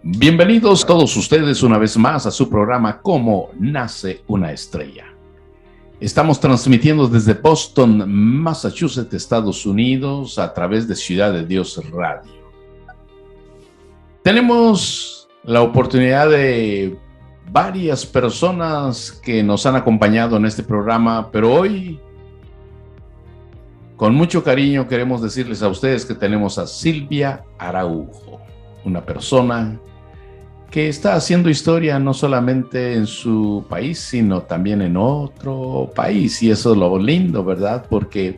Bienvenidos todos ustedes una vez más a su programa Cómo nace una estrella. Estamos transmitiendo desde Boston, Massachusetts, Estados Unidos, a través de Ciudad de Dios Radio. Tenemos la oportunidad de varias personas que nos han acompañado en este programa, pero hoy, con mucho cariño, queremos decirles a ustedes que tenemos a Silvia Araujo, una persona que está haciendo historia no solamente en su país, sino también en otro país. Y eso es lo lindo, ¿verdad? Porque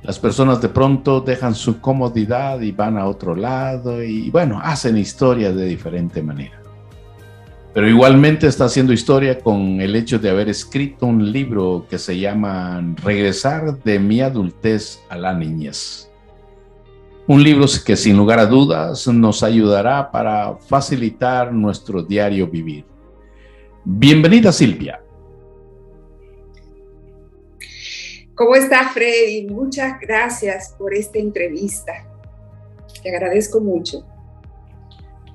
las personas de pronto dejan su comodidad y van a otro lado y, bueno, hacen historia de diferente manera. Pero igualmente está haciendo historia con el hecho de haber escrito un libro que se llama Regresar de mi adultez a la niñez. Un libro que sin lugar a dudas nos ayudará para facilitar nuestro diario vivir. Bienvenida, Silvia. ¿Cómo está, Freddy? Muchas gracias por esta entrevista. Te agradezco mucho.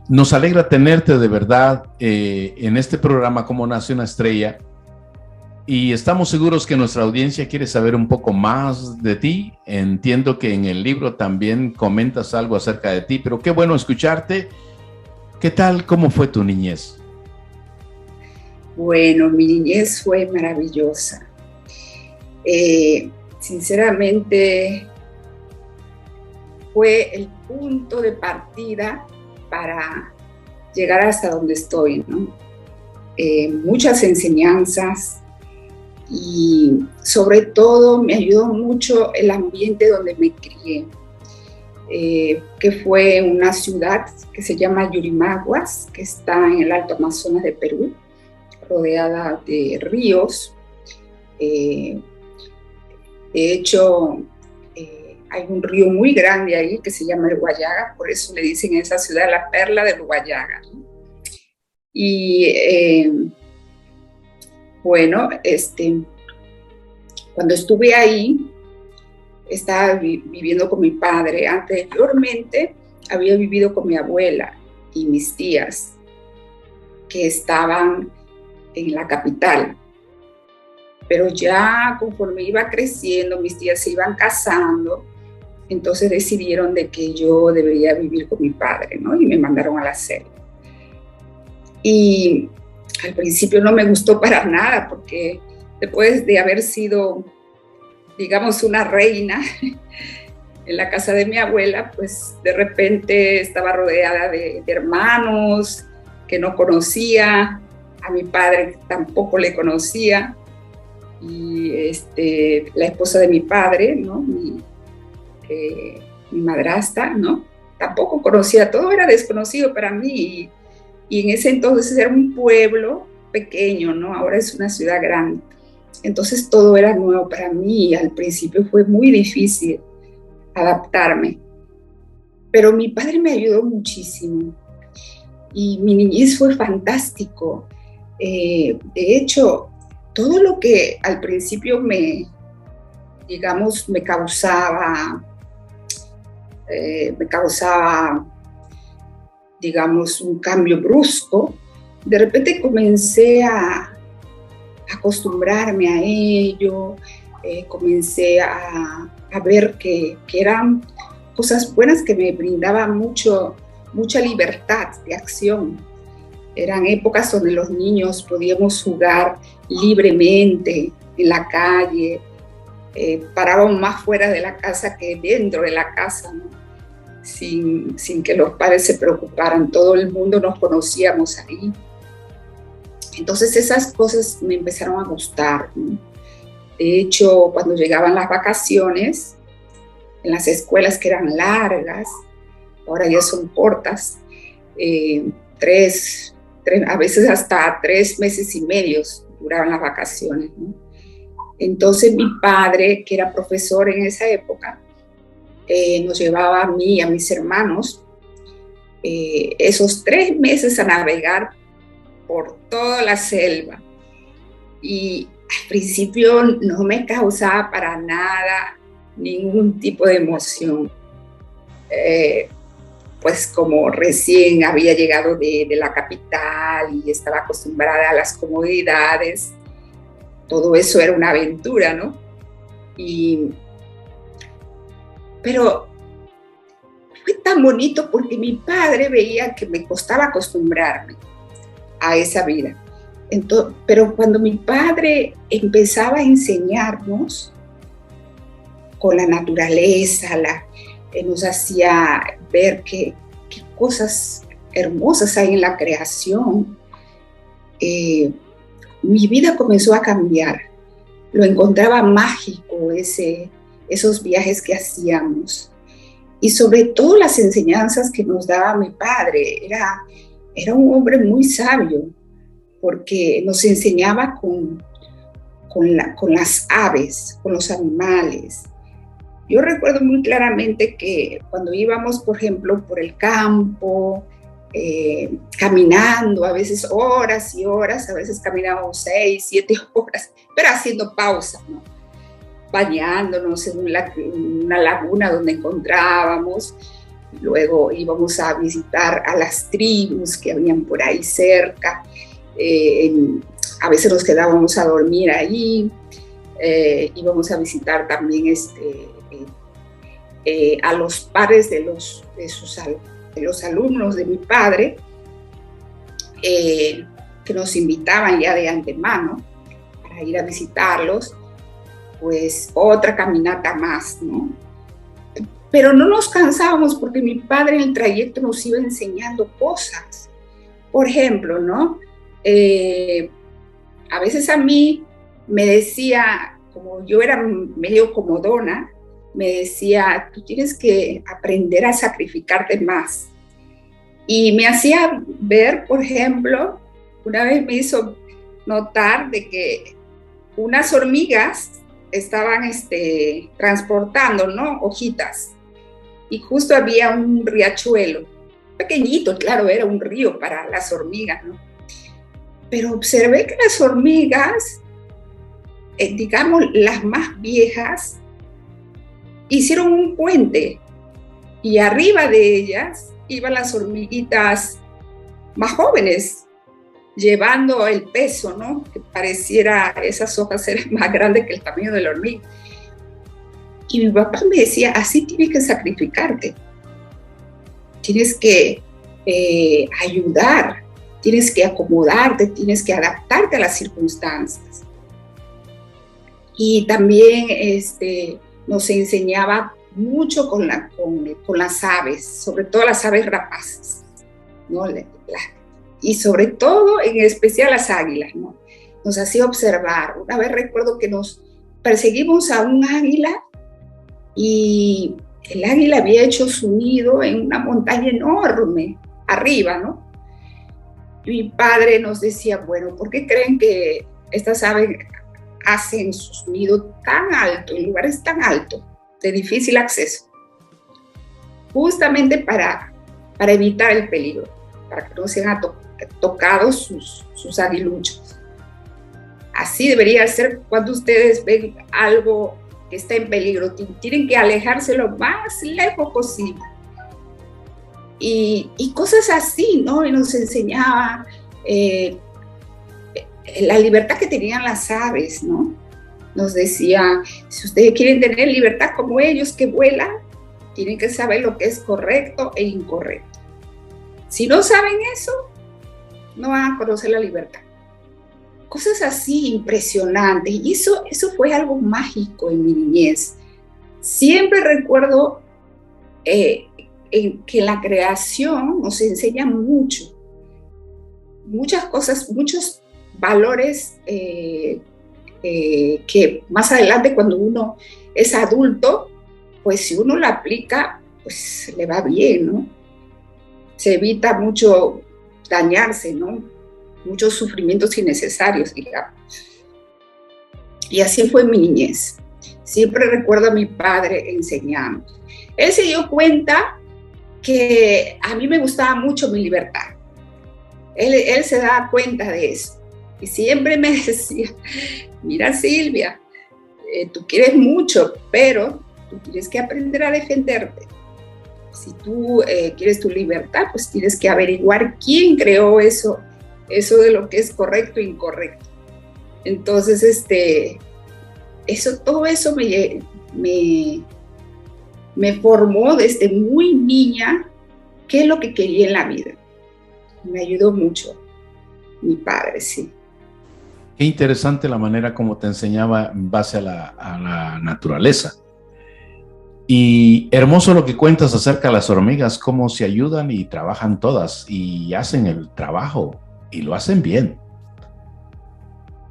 Nos alegra tenerte de verdad en este programa Cómo nace una estrella. Y estamos seguros que nuestra audiencia quiere saber un poco más de ti. Entiendo que en el libro también comentas algo acerca de ti, pero qué bueno escucharte. ¿Qué tal? ¿Cómo fue tu niñez? Bueno, mi niñez fue maravillosa. Sinceramente, fue el punto de partida para llegar hasta donde estoy, ¿no? Muchas enseñanzas. Y sobre todo me ayudó mucho el ambiente donde me crié, que fue una ciudad que se llama Yurimaguas, que está en el Alto Amazonas de Perú, rodeada de ríos. De hecho, hay un río muy grande ahí que se llama el Huallaga, por eso le dicen a esa ciudad la perla del Huallaga, ¿no? Y bueno, cuando estuve ahí, estaba viviendo con mi padre. Anteriormente había vivido con mi abuela y mis tías, que estaban en la capital. Pero ya conforme iba creciendo, mis tías se iban casando, entonces decidieron de que yo debería vivir con mi padre, ¿no? Y me mandaron a la selva. Y al principio no me gustó para nada, porque después de haber sido, digamos, una reina en la casa de mi abuela, pues de repente estaba rodeada de hermanos que no conocía, a mi padre tampoco le conocía, y la esposa de mi padre, ¿no? Mi madrastra, ¿no? Tampoco conocía, todo era desconocido para mí, y en ese entonces era un pueblo pequeño, ¿no? Ahora es una ciudad grande. Entonces todo era nuevo para mí y al principio fue muy difícil adaptarme. Pero mi padre me ayudó muchísimo y mi niñez fue fantástico. De hecho, todo lo que al principio me causaba, digamos, un cambio brusco, de repente comencé a acostumbrarme a ello, comencé a ver que eran cosas buenas que me brindaban mucha libertad de acción. Eran épocas donde los niños podíamos jugar libremente en la calle, parábamos más fuera de la casa que dentro de la casa, ¿no? Sin que los padres se preocuparan, todo el mundo nos conocíamos ahí. Entonces esas cosas me empezaron a gustar, ¿no? De hecho, cuando llegaban las vacaciones, en las escuelas que eran largas, ahora ya son cortas, a veces hasta 3 meses y medio duraban las vacaciones, ¿no? Entonces mi padre, que era profesor en esa época, nos llevaba a mí y a mis hermanos esos 3 meses a navegar por toda la selva. Y al principio no me causaba para nada ningún tipo de emoción. pues como recién había llegado de la capital y estaba acostumbrada a las comodidades, todo eso era una aventura, ¿no? Pero fue tan bonito porque mi padre veía que me costaba acostumbrarme a esa vida. Entonces, pero cuando mi padre empezaba a enseñarnos con la naturaleza, nos hacía ver qué cosas hermosas hay en la creación, mi vida comenzó a cambiar. Lo encontraba mágico esos viajes que hacíamos. Y sobre todo las enseñanzas que nos daba mi padre. Era un hombre muy sabio, porque nos enseñaba con las aves, con los animales. Yo recuerdo muy claramente que cuando íbamos, por ejemplo, por el campo, caminando, a veces horas y horas, a veces caminábamos 6, 7 horas, pero haciendo pausa, ¿no? Bañándonos en una laguna donde encontrábamos. Luego íbamos a visitar a las tribus que habían por ahí cerca. A veces nos quedábamos a dormir ahí. Íbamos a visitar también a los padres de los alumnos de mi padre, que nos invitaban ya de antemano para ir a visitarlos. Pues otra caminata más, ¿no? Pero no nos cansábamos porque mi padre en el trayecto nos iba enseñando cosas. Por ejemplo, ¿no? A veces a mí me decía, como yo era medio comodona, me decía, tú tienes que aprender a sacrificarte más. Y me hacía ver, por ejemplo, una vez me hizo notar de que unas hormigas estaban transportando, ¿no? Hojitas. Y justo había un riachuelo, pequeñito, claro, era un río para las hormigas, ¿no? Pero observé que las hormigas, digamos, las más viejas, hicieron un puente y arriba de ellas iban las hormiguitas más jóvenes, llevando el peso, ¿no? Que pareciera esas hojas eran más grandes que el tamaño de la hormiga. Y mi papá me decía, así tienes que sacrificarte. Tienes que ayudar, tienes que acomodarte, tienes que adaptarte a las circunstancias. Y también nos enseñaba mucho con las aves, sobre todo las aves rapaces, ¿no? Y sobre todo, en especial las águilas, ¿no? Nos hacía observar. Una vez recuerdo que nos perseguimos a un águila y el águila había hecho su nido en una montaña enorme, arriba, ¿no? Y mi padre nos decía, bueno, ¿por qué creen que estas aves hacen sus nidos tan altos, en lugares tan altos, de difícil acceso? Justamente para evitar el peligro, para que no sean tocados sus aguiluchos. Así debería ser cuando ustedes ven algo que está en peligro. Tienen que alejarse lo más lejos posible. Y cosas así, ¿no? Y nos enseñaba la libertad que tenían las aves, ¿no? Nos decía, si ustedes quieren tener libertad como ellos que vuelan, tienen que saber lo que es correcto e incorrecto. Si no saben eso, no van a conocer la libertad. Cosas así impresionantes. Y eso fue algo mágico en mi niñez. Siempre recuerdo que la creación nos enseña mucho. Muchas cosas, muchos valores que más adelante cuando uno es adulto, pues si uno lo aplica, pues le va bien, ¿no? Se evita mucho dañarse, ¿no? Muchos sufrimientos innecesarios, digamos. Y así fue mi niñez. Siempre recuerdo a mi padre enseñando. Él se dio cuenta que a mí me gustaba mucho mi libertad. Él se daba cuenta de eso. Y siempre me decía, mira Silvia, tú quieres mucho, pero tú tienes que aprender a defenderte. Si tú quieres tu libertad, pues tienes que averiguar quién creó eso de lo que es correcto e incorrecto. Entonces, todo eso me formó desde muy niña qué es lo que quería en la vida. Me ayudó mucho mi padre, sí. Qué interesante la manera como te enseñaba en base a la naturaleza. Y hermoso lo que cuentas acerca de las hormigas, cómo se ayudan y trabajan todas y hacen el trabajo y lo hacen bien.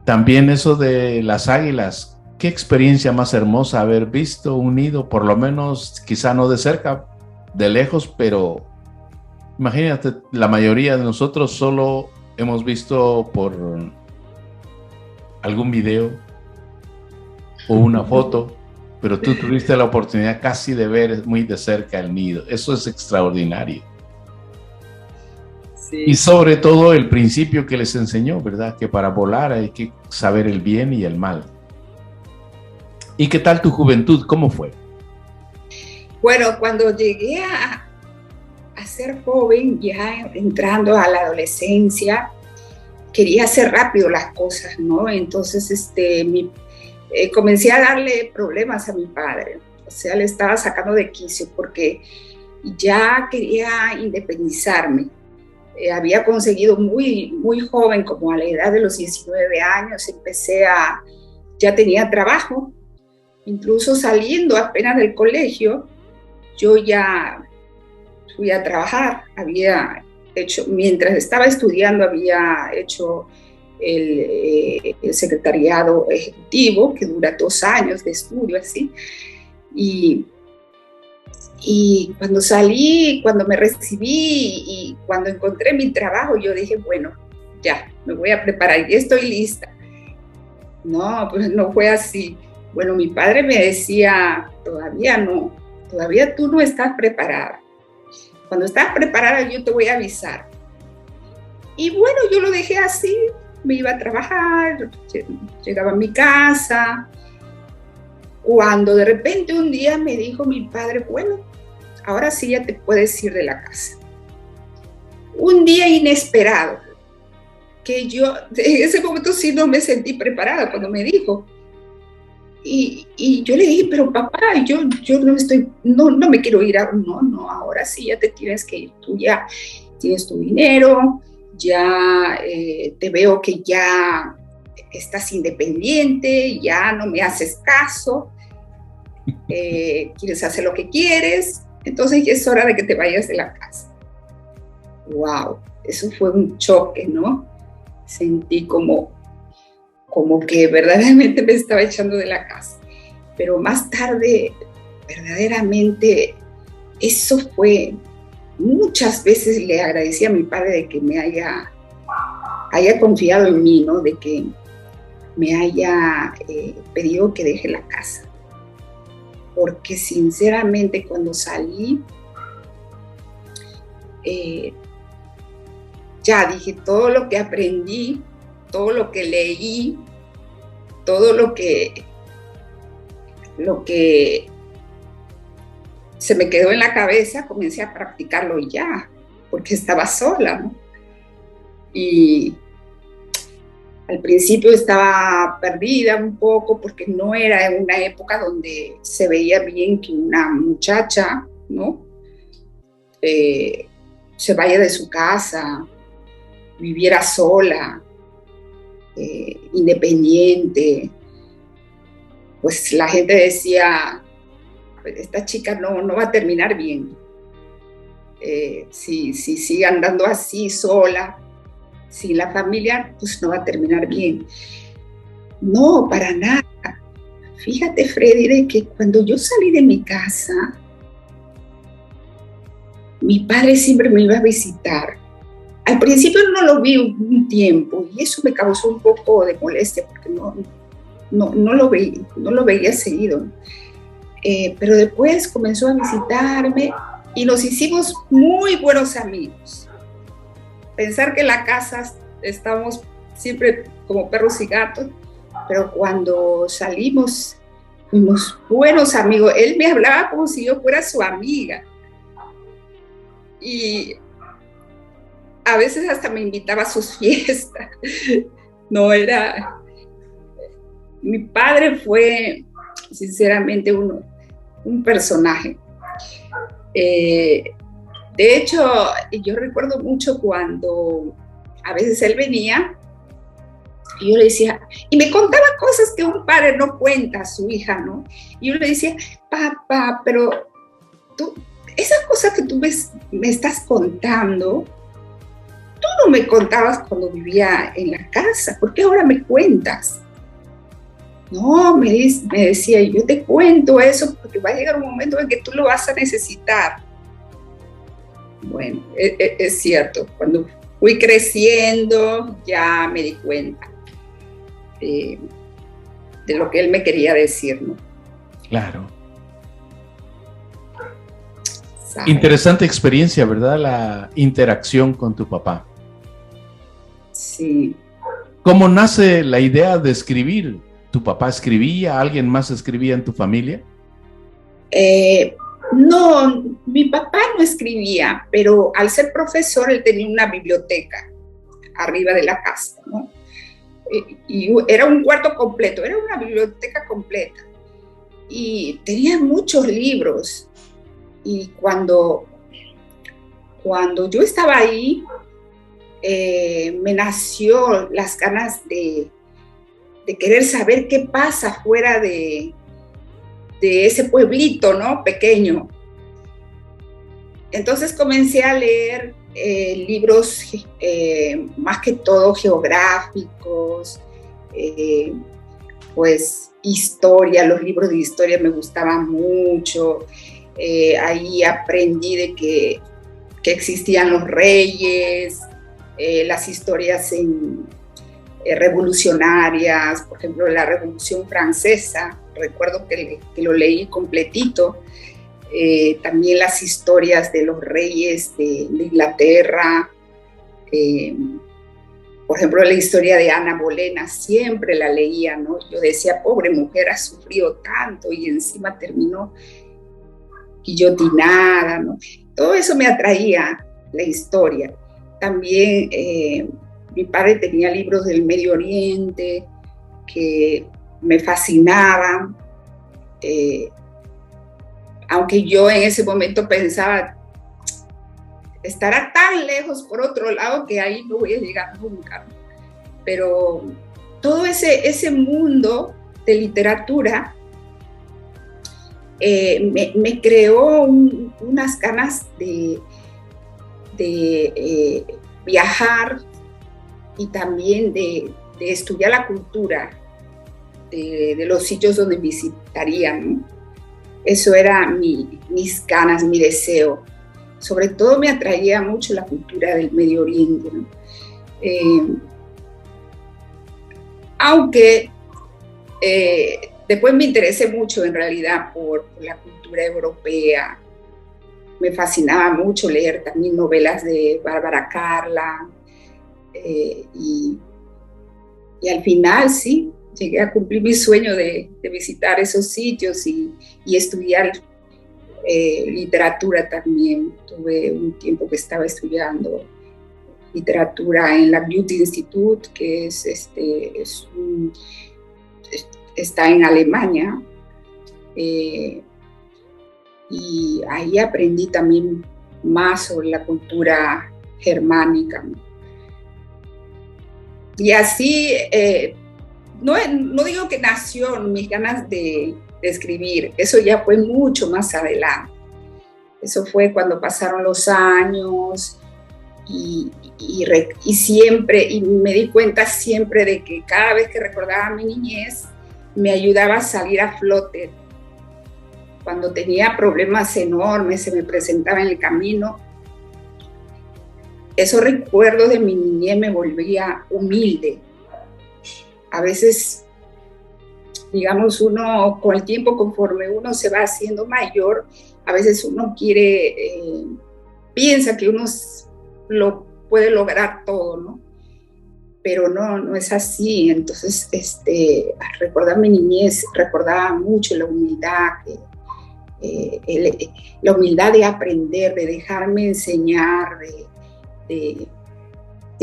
También eso de las águilas, qué experiencia más hermosa haber visto un nido, por lo menos quizá no de cerca, de lejos, pero imagínate, la mayoría de nosotros solo hemos visto por algún video o una foto, pero tú tuviste la oportunidad casi de ver muy de cerca el nido. Eso es extraordinario. Sí. Y sobre todo el principio que les enseñó, ¿verdad? Que para volar hay que saber el bien y el mal. ¿Y qué tal tu juventud? ¿Cómo fue? Bueno, cuando llegué a ser joven, ya entrando a la adolescencia, quería hacer rápido las cosas, ¿no? Entonces, comencé a darle problemas a mi padre. O sea, le estaba sacando de quicio porque ya quería independizarme. Había conseguido muy, muy joven, como a la edad de los 19 años, ya tenía trabajo. Incluso saliendo apenas del colegio, yo ya fui a trabajar. Mientras estaba estudiando, había hecho el secretariado ejecutivo, que dura 2 años de estudio, así. Y cuando salí, cuando me recibí y cuando encontré mi trabajo, yo dije, bueno, ya, me voy a preparar, ya estoy lista. No, pues no fue así. Bueno, mi padre me decía, todavía no, todavía tú no estás preparada. Cuando estás preparada, yo te voy a avisar. Y bueno, yo lo dejé así, me iba a trabajar, llegaba a mi casa. Cuando de repente un día me dijo mi padre, bueno, ahora sí ya te puedes ir de la casa. Un día inesperado, que yo en ese momento sí no me sentí preparada cuando me dijo. Y yo le dije, pero papá, yo no me quiero ir, no, ahora sí ya te tienes que ir, tú ya tienes tu dinero, ya te veo que ya estás independiente, ya no me haces caso, quieres hacer lo que quieres, entonces ya es hora de que te vayas de la casa. Wow, eso fue un choque, ¿no? Sentí como que verdaderamente me estaba echando de la casa. Pero más tarde, verdaderamente, eso fue, muchas veces le agradecí a mi padre de que me haya confiado en mí, ¿no? De que me haya pedido que deje la casa. Porque sinceramente cuando salí, ya dije, todo lo que aprendí, todo lo que leí, todo lo que se me quedó en la cabeza, comencé a practicarlo ya, porque estaba sola, ¿no? Y al principio estaba perdida un poco, porque no era en una época donde se veía bien que una muchacha, ¿no? Se vaya de su casa, viviera sola, independiente. Pues la gente decía, esta chica no va a terminar bien. Si sigue andando así sola, sin la familia, pues no va a terminar bien. No, para nada. Fíjate, Freddy, de que cuando yo salí de mi casa, mi padre siempre me iba a visitar. Al principio no lo vi un tiempo y eso me causó un poco de molestia porque no lo veía seguido. Pero después comenzó a visitarme y nos hicimos muy buenos amigos. Pensar que en la casa estábamos siempre como perros y gatos, pero cuando salimos fuimos buenos amigos. Él me hablaba como si yo fuera su amiga. y a veces hasta me invitaba a sus fiestas. No era... Mi padre fue, sinceramente, un personaje. De hecho, yo recuerdo mucho cuando a veces él venía y yo le decía, y me contaba cosas que un padre no cuenta a su hija, ¿no? Y yo le decía, papá, pero tú, esas cosas que tú me estás contando, tú no me contabas cuando vivía en la casa, ¿por qué ahora me cuentas? No, me decía, yo te cuento eso porque va a llegar un momento en que tú lo vas a necesitar. Bueno, es cierto, cuando fui creciendo ya me di cuenta de lo que él me quería decir, ¿no? Claro. ¿Sabe? Interesante experiencia, ¿verdad? La interacción con tu papá. Sí. ¿Cómo nace la idea de escribir? ¿Tu papá escribía? ¿Alguien más escribía en tu familia? No, mi papá no escribía, pero al ser profesor él tenía una biblioteca arriba de la casa, ¿no? Y era un cuarto completo, era una biblioteca completa. Y tenía muchos libros. Y cuando yo estaba ahí, me nació las ganas de querer saber qué pasa fuera de ese pueblito, ¿no? Pequeño. Entonces comencé a leer libros más que todo geográficos, pues historia, los libros de historia me gustaban mucho. Ahí aprendí de que existían los reyes, las historias revolucionarias, por ejemplo, la Revolución Francesa, recuerdo que lo leí completito. También las historias de los reyes de Inglaterra, por ejemplo, la historia de Ana Bolena, siempre la leía, ¿no? Yo decía, pobre mujer, ha sufrido tanto y encima terminó guillotinada, ¿no? Todo eso me atraía, la historia. También mi padre tenía libros del Medio Oriente que me fascinaban. Aunque yo en ese momento pensaba, estará tan lejos por otro lado que ahí no voy a llegar nunca. Pero todo ese mundo de literatura me creó unas ganas de viajar y también de estudiar la cultura de los sitios donde visitarían, ¿no? Eso era mis ganas, mi deseo. Sobre todo me atraía mucho la cultura del Medio Oriente, ¿no? Aunque después me interesé mucho en realidad por la cultura europea. Me fascinaba mucho leer también novelas de Bárbara Carla. Y al final sí, llegué a cumplir mi sueño de visitar esos sitios y estudiar literatura también. Tuve un tiempo que estaba estudiando literatura en la Goethe Institut, que está en Alemania. Y ahí aprendí también más sobre la cultura germánica. Y así, no digo que nació mis ganas de escribir, eso ya fue mucho más adelante. Eso fue cuando pasaron los años y siempre, y me di cuenta siempre de que cada vez que recordaba mi niñez, me ayudaba a salir a flote. Cuando tenía problemas enormes, se me presentaba en el camino, esos recuerdos de mi niñez me volvía humilde. A veces, digamos, uno con el tiempo, conforme uno se va haciendo mayor, a veces uno piensa que uno lo puede lograr todo, ¿no? Pero no es así. Entonces, recordar mi niñez, recordaba mucho la humildad la humildad de aprender, de dejarme enseñar, de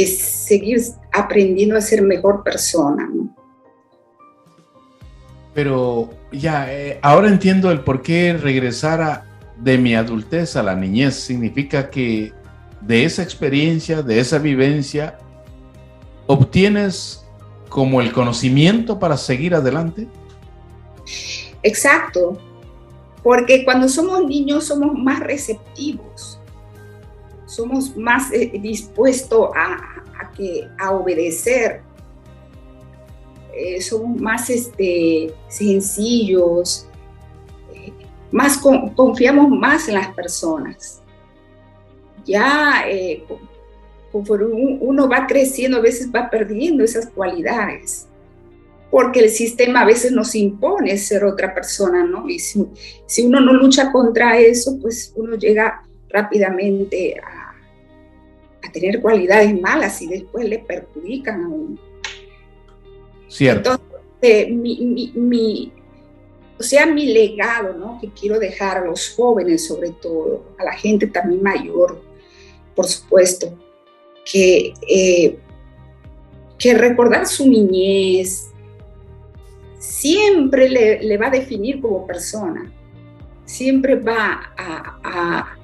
seguir aprendiendo a ser mejor persona, ¿no? Pero ya, ahora entiendo el por qué regresar de mi adultez a la niñez. Significa que de esa experiencia, de esa vivencia, obtienes como el conocimiento para seguir adelante. Exacto, porque cuando somos niños somos más receptivos, somos más dispuestos a obedecer, somos más sencillos, confiamos más en las personas. Ya conforme uno va creciendo, a veces va perdiendo esas cualidades, porque el sistema a veces nos impone ser otra persona, ¿no? Y si uno no lucha contra eso, pues uno llega rápidamente a tener cualidades malas y después le perjudican a uno. Cierto. Entonces, mi legado, ¿no?, que quiero dejar a los jóvenes, sobre todo, a la gente también mayor, por supuesto, que recordar su niñez siempre le va a definir como persona, siempre va a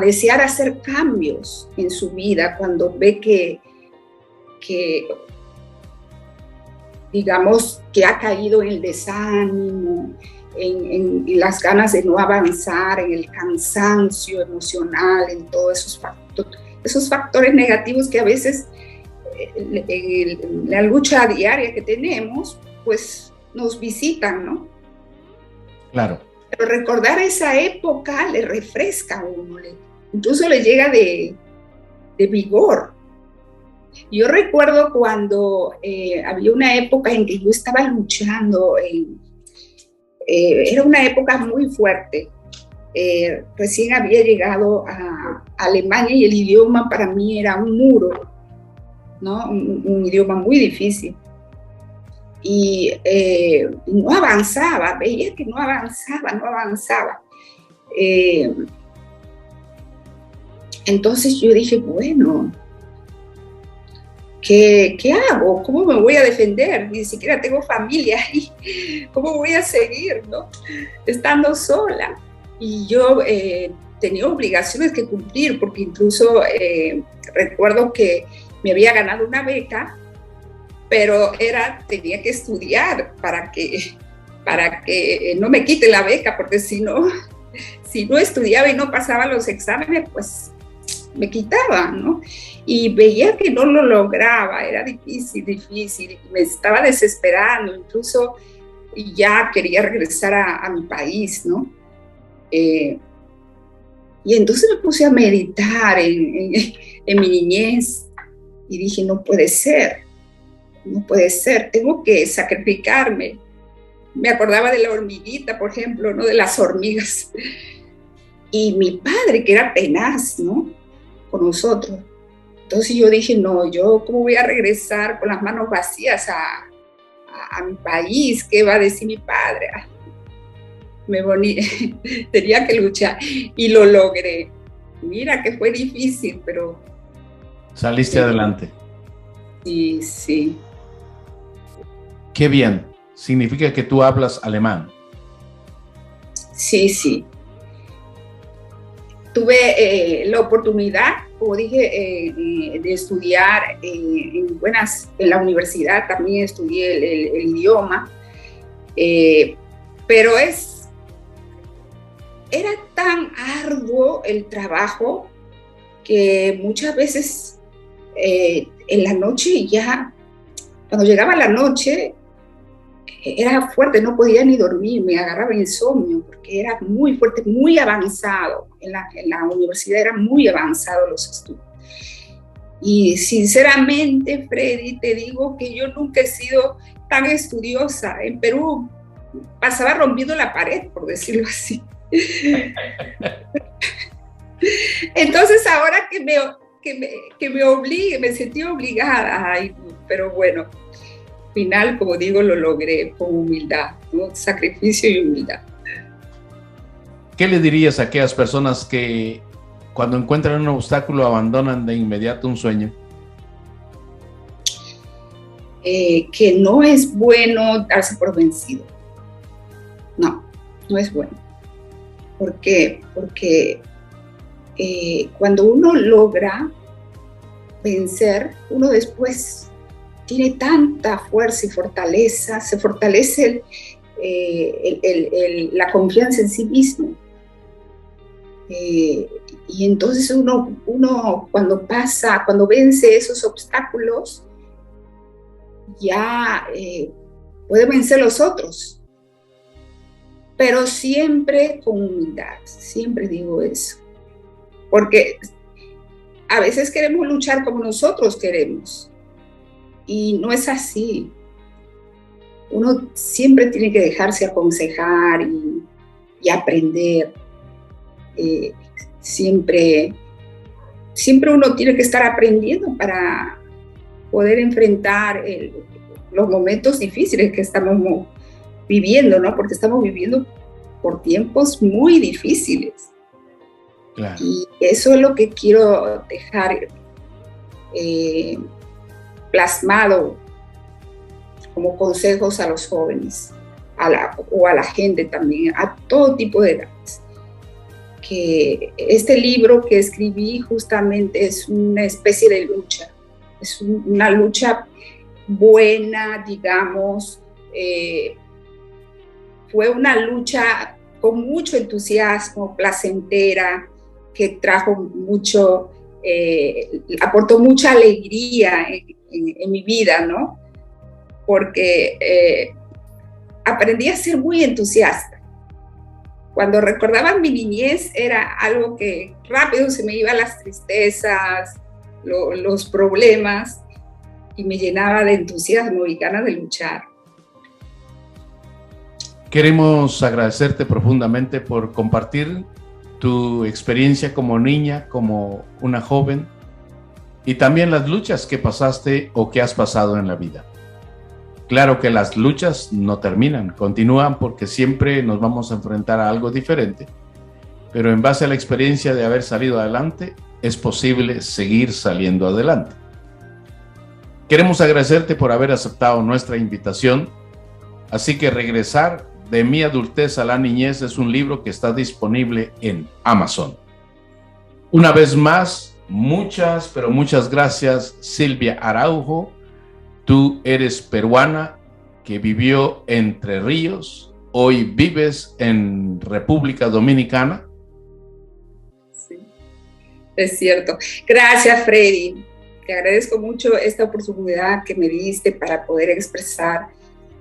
desear hacer cambios en su vida cuando ve que digamos, que ha caído en el desánimo, en las ganas de no avanzar, en el cansancio emocional, en todos esos factores negativos que a veces la lucha diaria que tenemos, pues nos visitan, ¿no? Claro. Pero recordar esa época le refresca a uno, incluso le llega de vigor. Yo recuerdo cuando había una época en que yo estaba luchando, era una época muy fuerte. Recién había llegado a Alemania y el idioma para mí era un muro, ¿no? Un idioma muy difícil. Y no avanzaba, veía que no avanzaba. Entonces yo dije, bueno, ¿qué hago? ¿Cómo me voy a defender? Ni siquiera tengo familia ahí. ¿Cómo voy a seguir, no? Estando sola. Y yo tenía obligaciones que cumplir, porque incluso recuerdo que me había ganado una beca, pero tenía que estudiar para que no me quite la beca, porque si no estudiaba y no pasaba los exámenes, pues me quitaban, ¿no? Y veía que no lo lograba, era difícil, me estaba desesperando, incluso ya quería regresar a mi país, ¿no? Y entonces me puse a meditar en mi niñez y dije, no puede ser, tengo que sacrificarme. Me acordaba de la hormiguita, por ejemplo, ¿no? De las hormigas. Y mi padre, que era tenaz, ¿no?, con nosotros. Entonces yo dije, no, yo cómo voy a regresar con las manos vacías a mi país, ¿qué va a decir mi padre? Tenía que luchar y lo logré. Mira que fue difícil, pero... Saliste adelante. Sí. Qué bien. Significa que tú hablas alemán. Sí. Tuve la oportunidad, como dije, de estudiar en la universidad, también estudié el idioma, pero era tan arduo el trabajo que muchas veces en la noche ya, cuando llegaba la noche, era fuerte, no podía ni dormir, me agarraba insomnio porque era muy fuerte, muy avanzado. En la universidad eran muy avanzados los estudios. Y sinceramente, Freddy, te digo que yo nunca he sido tan estudiosa. En Perú pasaba rompiendo la pared, por decirlo así. Entonces ahora que me obligue, me sentí obligada, pero bueno, al final, como digo, lo logré con humildad, ¿no? Sacrificio y humildad. ¿Qué le dirías a aquellas personas que cuando encuentran un obstáculo abandonan de inmediato un sueño? Que no es bueno darse por vencido. No, no es bueno. ¿Por qué? Porque cuando uno logra vencer, uno después tiene tanta fuerza y fortaleza, se fortalece la confianza en sí mismo. Y entonces uno cuando vence esos obstáculos, ya puede vencer los otros, pero siempre con humildad, siempre digo eso, porque a veces queremos luchar como nosotros queremos, y no es así. Uno siempre tiene que dejarse aconsejar y aprender. Siempre uno tiene que estar aprendiendo para poder enfrentar los momentos difíciles que estamos viviendo, ¿no? Porque estamos viviendo por tiempos muy difíciles. Claro. Y eso es lo que quiero dejar plasmado como consejos a los jóvenes, o a la gente también, a todo tipo de edades. Que este libro que escribí justamente es una especie de lucha, es una lucha buena, digamos, fue una lucha con mucho entusiasmo, placentera, que trajo mucho, aportó mucha alegría en mi vida, ¿no? Porque aprendí a ser muy entusiasta. Cuando recordaba mi niñez era algo que rápido se me iban las tristezas, los problemas, y me llenaba de entusiasmo y ganas de luchar. Queremos agradecerte profundamente por compartir tu experiencia como niña, como una joven, y también las luchas que pasaste o que has pasado en la vida. Claro que las luchas no terminan, continúan, porque siempre nos vamos a enfrentar a algo diferente, pero en base a la experiencia de haber salido adelante, es posible seguir saliendo adelante. Queremos agradecerte por haber aceptado nuestra invitación, así que Regresar de mi adultez a la niñez es un libro que está disponible en Amazon. Una vez más, muchas, pero muchas gracias, Silvia Araujo. Tú eres peruana que vivió Entre Ríos, hoy vives en República Dominicana. Sí, es cierto. Gracias, Freddy. Te agradezco mucho esta oportunidad que me diste para poder expresar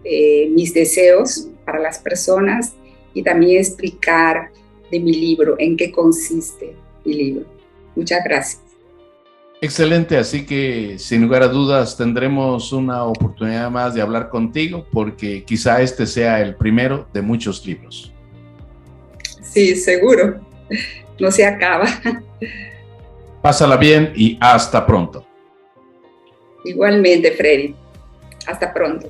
mis deseos para las personas y también explicar de mi libro, en qué consiste mi libro. Muchas gracias. Excelente, así que sin lugar a dudas tendremos una oportunidad más de hablar contigo, porque quizá este sea el primero de muchos libros. Sí, seguro. No se acaba. Pásala bien y hasta pronto. Igualmente, Freddy. Hasta pronto.